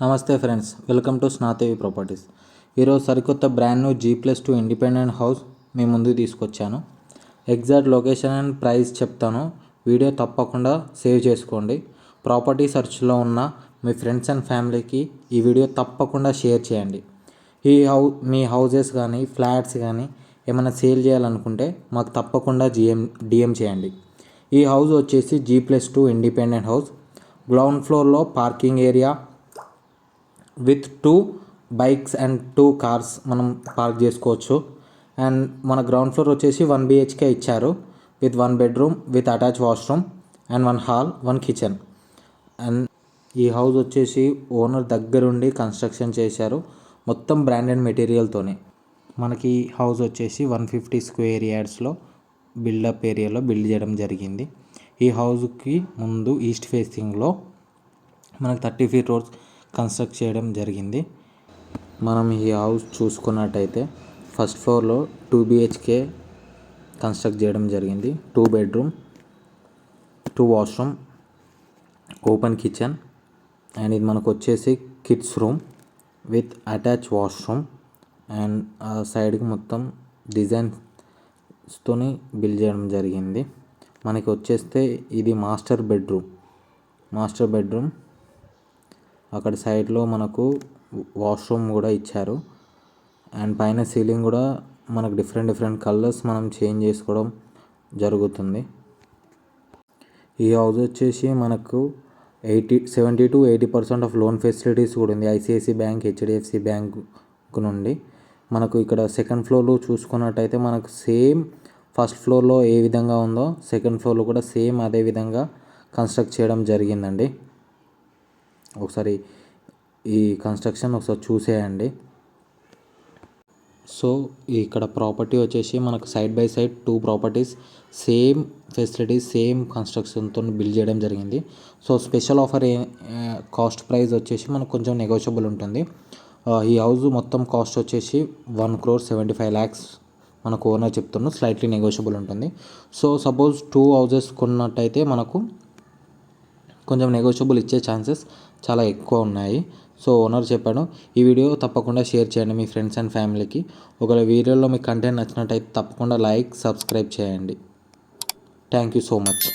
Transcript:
నమస్తే friends, welcome to Snatevi properties. ఈరోజు సరికొత్త brand new G+2 independent house మీ ముందుకు తీసుకొచ్చాను. ఎగ్జాక్ట్ లొకేషన్ అండ్ ప్రైస్ చెప్తాను. వీడియో తప్పకుండా సేవ్ చేసుకోండి. ప్రాపర్టీ సెర్చ్లో ఉన్న మీ ఫ్రెండ్స్ అండ్ ఫ్యామిలీకి ఈ వీడియో తప్పకుండా షేర్ చేయండి. మీ హౌజెస్ కానీ ఫ్లాట్స్ కానీ ఏమైనా సేల్ చేయాలనుకుంటే మాకు తప్పకుండా డిఎం చేయండి. ఈ హౌస్ వచ్చేసి G+2 ఇండిపెండెంట్ హౌస్. గ్రౌండ్ ఫ్లోర్లో parking area with 2 bikes and 2 cars మనం పార్క్ చేసుకోవచ్చు. అండ్ మన గ్రౌండ్ ఫ్లోర్ వచ్చేసి 1 BHK ఇచ్చారు with 1 bedroom with attach washroom and 1 hall 1 kitchen. And ఈ హౌస్ వచ్చేసి ఓనర్ దగ్గరుండి కన్స్ట్రక్షన్ చేశారు, మొత్తం బ్రాండెడ్ మెటీరియల్తోనే. మనకి హౌస్ వచ్చేసి 150 స్క్వేర్ యార్డ్స్లో బిల్డప్ ఏరియాలో బిల్డ్ చేయడం జరిగింది. ఈ హౌస్కి ముందు ఈస్ట్ ఫేసింగ్లో మనకు 30 feet రోడ్స్ కన్స్ట్రక్ట్ చేయడం జరిగింది. మనం ఈ హౌస్ చూసుకున్నట్టయితే ఫస్ట్ ఫ్లోర్లో 2 BHK కన్స్ట్రక్ట్ చేయడం జరిగింది. 2 bedroom 2 washroom open kitchen. And ఇది మనకు వచ్చేసి kids room with attach washroom. And ఆ సైడ్కి మొత్తం డిజైన్స్తోని బిల్డ్ చేయడం జరిగింది. మనకి వచ్చేస్తే ఇది మాస్టర్ బెడ్రూమ్. అక్కడ సైడ్లో మనకు వాష్రూమ్ కూడా ఇచ్చారు. అండ్ పైన సీలింగ్ కూడా మనకు డిఫరెంట్ కలర్స్ మనం చేంజ్ చేసుకోవడం జరుగుతుంది. ఈ హౌస్ వచ్చేసి మనకు 70 to 80% ఆఫ్ లోన్ ఫెసిలిటీస్ కూడా ఉంది. ICICI బ్యాంక్, HDFC బ్యాంక్ నుండి. మనకు ఇక్కడ సెకండ్ ఫ్లోర్లో చూసుకున్నట్టయితే మనకు సేమ్ ఫస్ట్ ఫ్లోర్లో ఏ విధంగా ఉందో సెకండ్ ఫ్లోర్లో కూడా సేమ్ అదే విధంగా కన్స్ట్రక్ట్ చేయడం జరిగిందండి. ఒకసారి ఈ కన్స్ట్రక్షన్ ఒకసారి చూసేయండి. సో ఇక్కడ ప్రాపర్టీ వచ్చేసి మనకు side by side 2 properties same facilities same కన్స్ట్రక్షన్తో బిల్డ్ చేయడం జరిగింది. So special offer cost price వచ్చేసి మనకు కొంచెం నెగోషియబుల్ ఉంటుంది. ఈ హౌస్ మొత్తం కాస్ట్ వచ్చేసి 1,75,00,000 మనకు ఓనర్ చెప్తున్నాం. స్లైట్లీ నెగోషియబుల్ ఉంటుంది. సో సపోజ్ 2 హౌసెస్ కొన్నట్టయితే మనకు కొంచెం నెగోషియబుల్ ఇచ్చే ఛాన్సెస్ చాలా ఎక్కువ ఉన్నాయి. సో ఓనర్ చెప్పాడు. ఈ వీడియో తప్పకుండా షేర్ చేయండి మీ ఫ్రెండ్స్ అండ్ ఫ్యామిలీకి. ఒకవేళ వీడియోలో మీకు కంటెంట్ నచ్చినట్టయితే తప్పకుండా లైక్, సబ్స్క్రైబ్ చేయండి. Thank you so much.